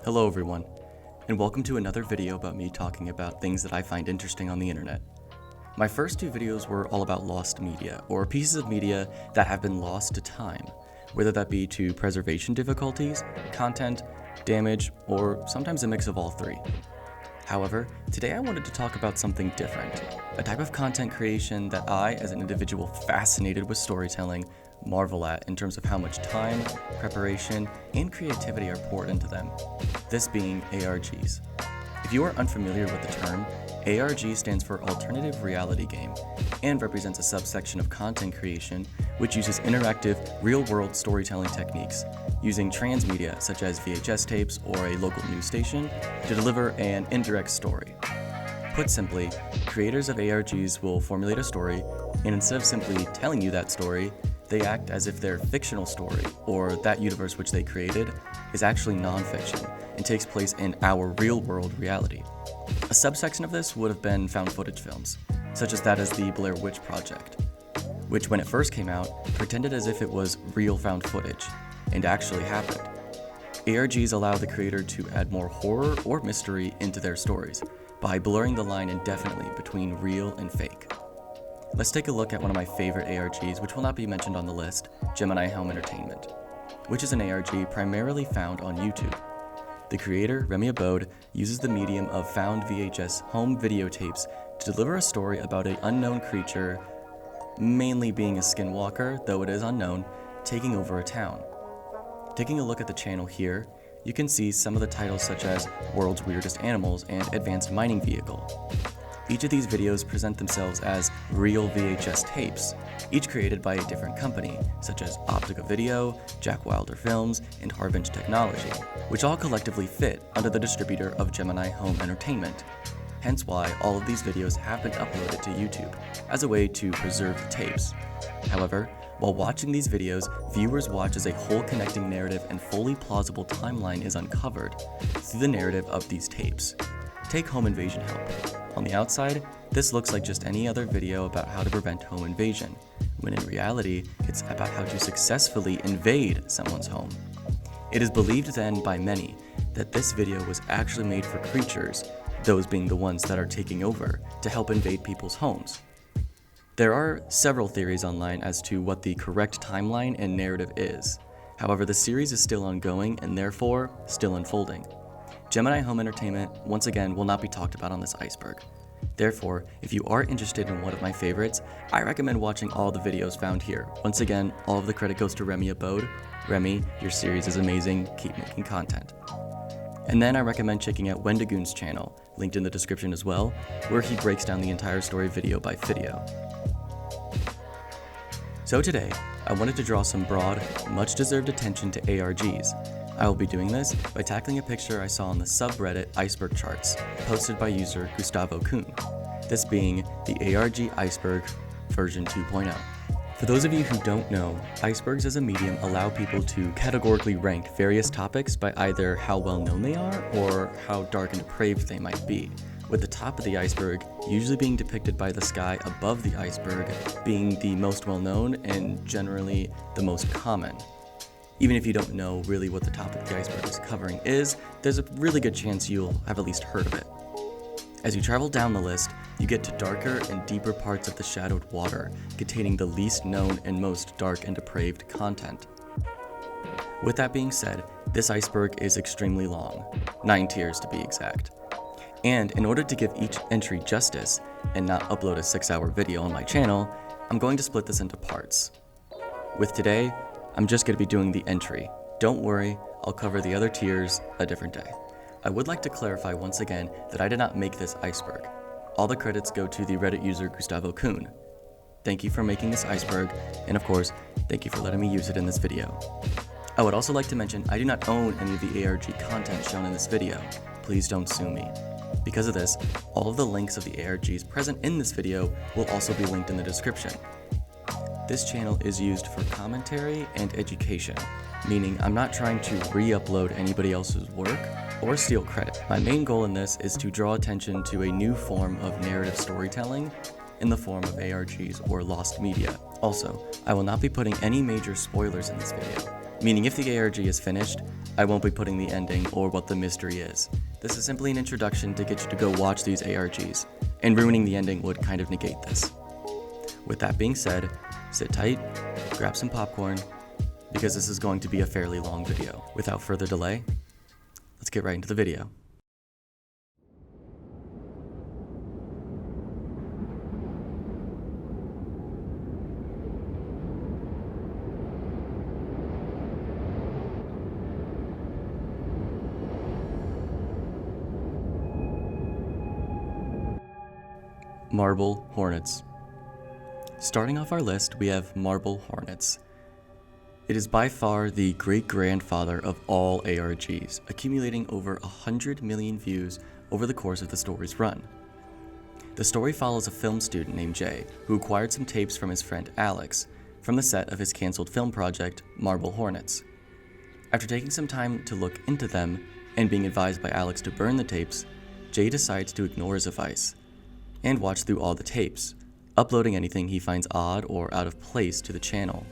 Hello everyone, and welcome to another video about me talking about things that I find interesting on the internet. My first two videos were all about lost media, or pieces of media that have been lost to time, whether that be to preservation difficulties, content, damage, or sometimes a mix of all three. However, today I wanted to talk about something different, a type of content creation that I, as an individual fascinated with storytelling, marvel at in terms of how much time, preparation, and creativity are poured into them, this being ARGs. If you are unfamiliar with the term, ARG stands for Alternative Reality Game and represents a subsection of content creation which uses interactive, real-world storytelling techniques using transmedia such as VHS tapes or a local news station to deliver an indirect story. Put simply, creators of ARGs will formulate a story, and instead of simply telling you that story, they act as if their fictional story, or that universe which they created, is actually non-fiction and takes place in our real-world reality. A subsection of this would have been found footage films, such as that as the Blair Witch Project, which when it first came out, pretended as if it was real found footage, and actually happened. ARGs allow the creator to add more horror or mystery into their stories by blurring the line indefinitely between real and fake. Let's take a look at one of my favorite ARGs, which will not be mentioned on the list, Gemini Home Entertainment, which is an ARG primarily found on YouTube. The creator, Remy Abode, uses the medium of found VHS home videotapes to deliver a story about an unknown creature, mainly being a skinwalker, though it is unknown, taking over a town. Taking a look at the channel here, you can see some of the titles such as World's Weirdest Animals and Advanced Mining Vehicle. Each of these videos present themselves as real VHS tapes, each created by a different company, such as Optica Video, Jack Wilder Films, and Harbinge Technology, which all collectively fit under the distributor of Gemini Home Entertainment. Hence why all of these videos have been uploaded to YouTube, as a way to preserve the tapes. However, while watching these videos, viewers watch as a whole connecting narrative and fully plausible timeline is uncovered through the narrative of these tapes. Take home invasion help. On the outside, this looks like just any other video about how to prevent home invasion, when in reality, it's about how to successfully invade someone's home. It is believed then by many that this video was actually made for creatures, those being the ones that are taking over, to help invade people's homes. There are several theories online as to what the correct timeline and narrative is. However, the series is still ongoing and therefore still unfolding. Gemini Home Entertainment, once again, will not be talked about on this iceberg. Therefore, if you are interested in one of my favorites, I recommend watching all the videos found here. Once again, all of the credit goes to Remy Abode. Remy, your series is amazing, keep making content. And then I recommend checking out Wendigoon's channel, linked in the description as well, where he breaks down the entire story video by video. So today, I wanted to draw some broad, much-deserved attention to ARGs. I will be doing this by tackling a picture I saw on the subreddit Iceberg charts, posted by user qrw, this being the ARG Iceberg version 2.0. For those of you who don't know, icebergs as a medium allow people to categorically rank various topics by either how well known they are or how dark and depraved they might be, with the top of the iceberg usually being depicted by the sky above the iceberg being the most well known and generally the most common. Even if you don't know really what the top of the iceberg is covering is, there's a really good chance you'll have at least heard of it. As you travel down the list, you get to darker and deeper parts of the shadowed water, containing the least known and most dark and depraved content. With that being said, this iceberg is extremely long, 9 tiers to be exact. And in order to give each entry justice, and not upload a 6-hour video on my channel, I'm going to split this into parts. With today, I'm just going to be doing the entry. Don't worry, I'll cover the other tiers a different day. I would like to clarify once again that I did not make this iceberg. All the credits go to the Reddit user Qrw. Thank you for making this iceberg, and of course, thank you for letting me use it in this video. I would also like to mention I do not own any of the ARG content shown in this video. Please don't sue me. Because of this, all of the links of the ARGs present in this video will also be linked in the description. This channel is used for commentary and education, meaning I'm not trying to re-upload anybody else's work or steal credit. My main goal in this is to draw attention to a new form of narrative storytelling in the form of ARGs or lost media. Also, I will not be putting any major spoilers in this video. meaning if the ARG is finished, I won't be putting the ending or what the mystery is. This is simply an introduction to get you to go watch these ARGs, and ruining the ending would kind of negate this. With that being said, sit tight, grab some popcorn, because this is going to be a fairly long video. Without further delay, let's get right into the video. Marble Hornets. Starting off our list, we have Marble Hornets. It is by far the great-grandfather of all ARGs, accumulating over 100 million views over the course of the story's run. The story follows a film student named Jay, who acquired some tapes from his friend Alex from the set of his canceled film project, Marble Hornets. After taking some time to look into them, and being advised by Alex to burn the tapes, Jay decides to ignore his advice and watch through all the tapes, uploading anything he finds odd or out of place to the channel.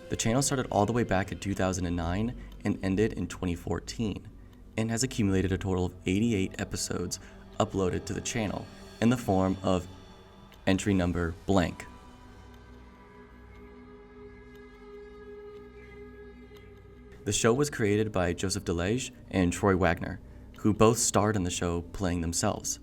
The channel started all the way back in 2009 and ended in 2014, and has accumulated a total of 88 episodes uploaded to the channel in the form of entry number blank. The show was created by Joseph DeLege and Troy Wagner, who both starred in the show playing themselves.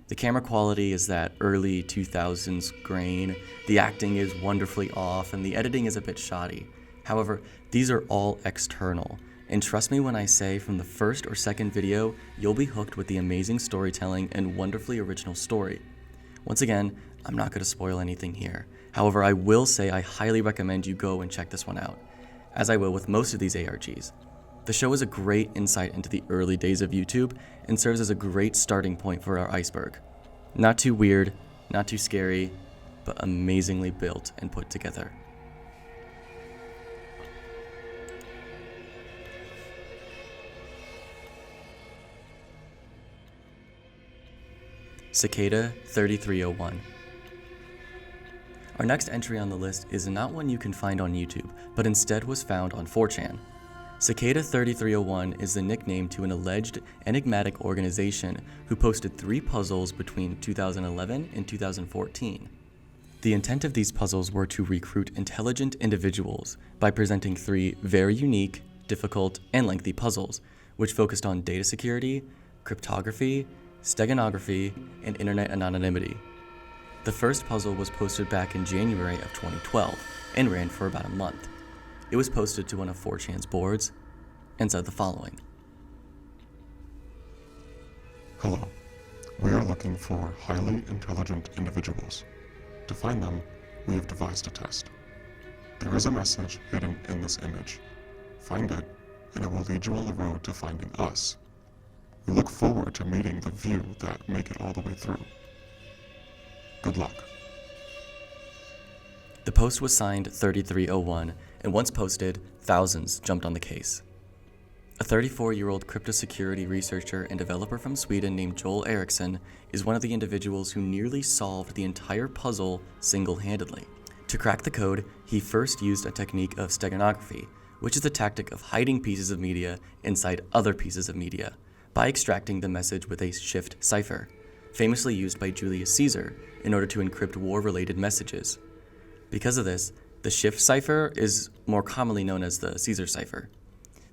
The camera quality is that early 2000s grain, the acting is wonderfully off, and the editing is a bit shoddy. However, these are all external, and trust me when I say from the first or second video, you'll be hooked with the amazing storytelling and wonderfully original story. Once again, I'm not going to spoil anything here. However, I will say I highly recommend you go and check this one out, as I will with most of these ARGs. The show is a great insight into the early days of YouTube and serves as a great starting point for our Iceberg. Not too weird, not too scary, but amazingly built and put together. Cicada 3301. Our next entry on the list is not one you can find on YouTube, but instead was found on 4chan. Cicada 3301 is the nickname to an alleged enigmatic organization who posted 3 puzzles between 2011 and 2014. The intent of these puzzles were to recruit intelligent individuals by presenting 3 very unique, difficult, and lengthy puzzles, which focused on data security, cryptography, steganography, and internet anonymity. The first puzzle was posted back in January of 2012 and ran for about a month. It was posted to one of 4chan's boards and said the following. Hello. We are looking for highly intelligent individuals. To find them, we have devised a test. There is a message hidden in this image. Find it, and it will lead you on the road to finding us. We look forward to meeting the few that make it all the way through. Good luck. The post was signed 3301, and once posted, thousands jumped on the case. A 34-year-old cryptosecurity researcher and developer from Sweden named Joel Eriksson is one of the individuals who nearly solved the entire puzzle single-handedly. To crack the code, he first used a technique of steganography, which is the tactic of hiding pieces of media inside other pieces of media, by extracting the message with a shift cipher, famously used by Julius Caesar in order to encrypt war-related messages. Because of this, the shift cipher is more commonly known as the Caesar cipher.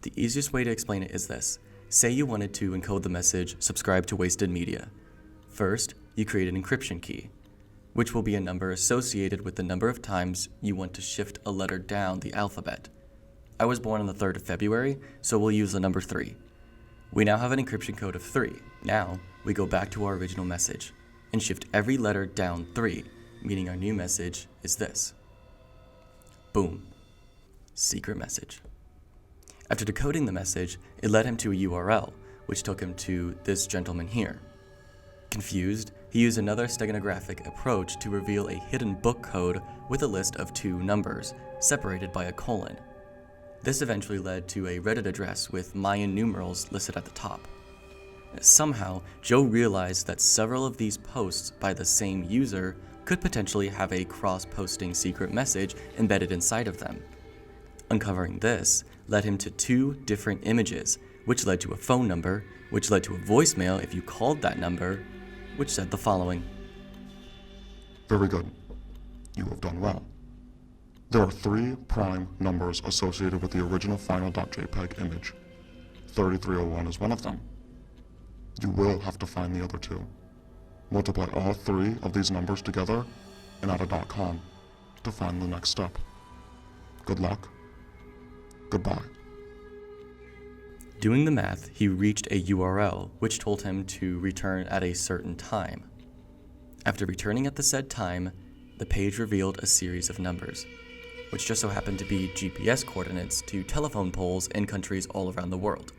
The easiest way to explain it is this. Say you wanted to encode the message, subscribe to wasted media. First, you create an encryption key, which will be a number associated with the number of times you want to shift a letter down the alphabet. I was born on the 3rd of February, so we'll use the number 3. We now have an encryption code of 3. Now, we go back to our original message and shift every letter down 3, meaning our new message is this. Boom. Secret message. After decoding the message, it led him to a URL, which took him to this gentleman here. Confused, he used another steganographic approach to reveal a hidden book code with a list of 2 numbers, separated by a colon. This eventually led to a Reddit address with Mayan numerals listed at the top. Somehow, Joe realized that several of these posts by the same user could potentially have a cross-posting secret message embedded inside of them. Uncovering this led him to 2 different images, which led to a phone number, which led to a voicemail if you called that number, which said the following. Very good. You have done well. There are 3 prime numbers associated with the original final.jpg image. 3301 is one of them. You will have to find the other 2. Multiply all 3 of these numbers together and add a .com to find the next step. Good luck. Goodbye. Doing the math, he reached a URL which told him to return at a certain time. After returning at the said time, the page revealed a series of numbers, which just so happened to be GPS coordinates to telephone poles in countries all around the world.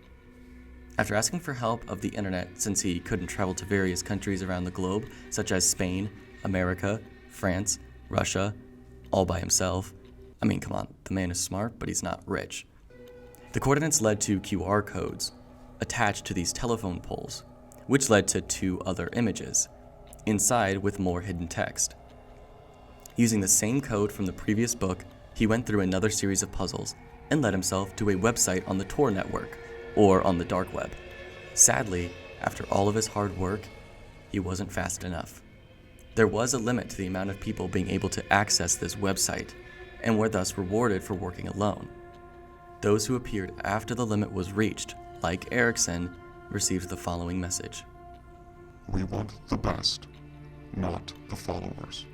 After asking for help of the internet, since he couldn't travel to various countries around the globe, such as Spain, America, France, Russia, all by himself. I mean, come on, the man is smart, but he's not rich. The coordinates led to QR codes attached to these telephone poles, which led to 2 other images, inside with more hidden text. Using the same code from the previous book, he went through another series of puzzles and led himself to a website on the Tor network, or on the dark web. Sadly, after all of his hard work, he wasn't fast enough. There was a limit to the amount of people being able to access this website, and were thus rewarded for working alone. Those who appeared after the limit was reached, like Erickson, received the following message. We want the best, not the followers.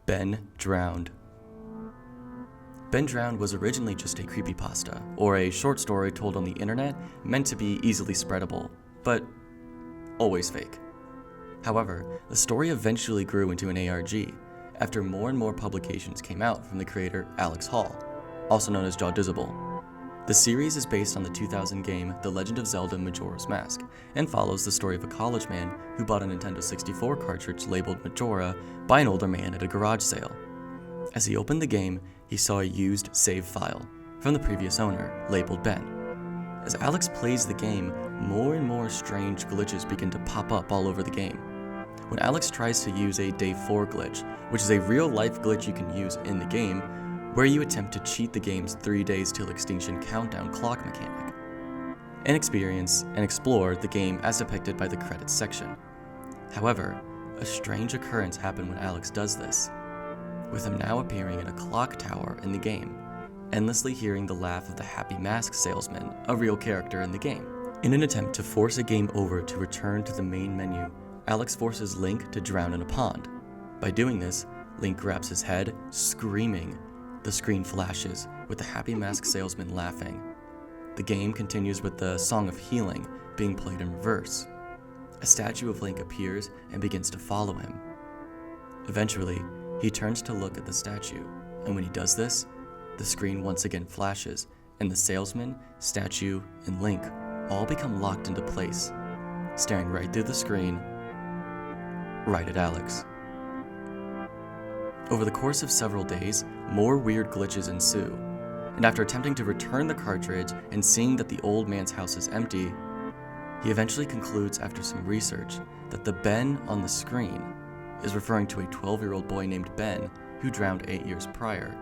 Ben Drowned. Ben Drowned was originally just a creepypasta, or a short story told on the internet meant to be easily spreadable, but always fake. However, the story eventually grew into an ARG, after more and more publications came out from the creator Alex Hall, also known as Jawdizzable. The series is based on the 2000 game The Legend of Zelda Majora's Mask, and follows the story of a college man who bought a Nintendo 64 cartridge labeled Majora by an older man at a garage sale. As he opened the game, he saw a used save file from the previous owner, labeled Ben. As Alex plays the game, more and more strange glitches begin to pop up all over the game. When Alex tries to use a Day 4 glitch, which is a real-life glitch you can use in the game, where you attempt to cheat the game's 3 days till extinction countdown clock mechanic, and experience and explore the game as depicted by the credits section. However, a strange occurrence happened when Alex does this, with him now appearing in a clock tower in the game, endlessly hearing the laugh of the happy mask salesman, a real character in the game. In an attempt to force a game over to return to the main menu, Alex forces Link to drown in a pond. By doing this, Link grabs his head, screaming. The screen flashes, with the happy mask salesman laughing. The game continues with the Song of Healing being played in reverse. A statue of Link appears and begins to follow him. Eventually, he turns to look at the statue, and when he does this, the screen once again flashes, and the salesman, statue, and Link all become locked into place, staring right through the screen, right at Alex. Over the course of several days, more weird glitches ensue, and after attempting to return the cartridge and seeing that the old man's house is empty, he eventually concludes after some research that the Ben on the screen is referring to a 12-year-old boy named Ben who drowned 8 years prior,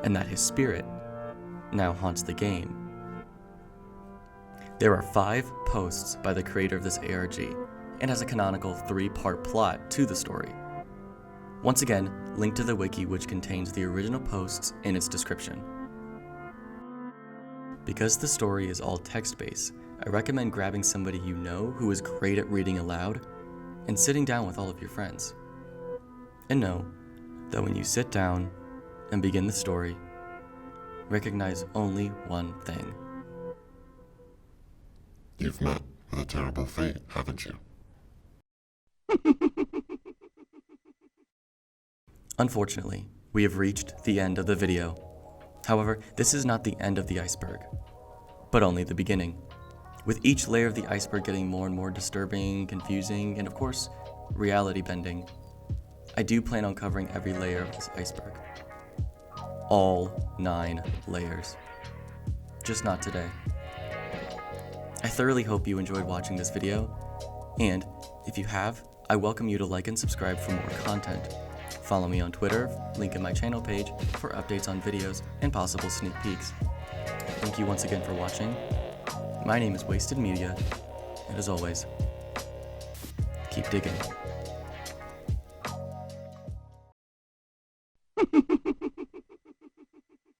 and that his spirit now haunts the game. There are 5 posts by the creator of this ARG, and has a canonical 3-part plot to the story. Once again, link to the wiki which contains the original posts in its description. Because the story is all text-based, I recommend grabbing somebody you know who is great at reading aloud and sitting down with all of your friends. And know that when you sit down and begin the story, recognize only one thing. You've met with a terrible fate, haven't you? Unfortunately, we have reached the end of the video. However, this is not the end of the iceberg, but only the beginning. With each layer of the iceberg getting more and more disturbing, confusing, and of course, reality bending, I do plan on covering every layer of this iceberg. All 9 layers. Just not today. I thoroughly hope you enjoyed watching this video, and if you have, I welcome you to like and subscribe for more content. Follow me on Twitter, link in my channel page, for updates on videos and possible sneak peeks. Thank you once again for watching. My name is Wasted Media, and as always, keep digging.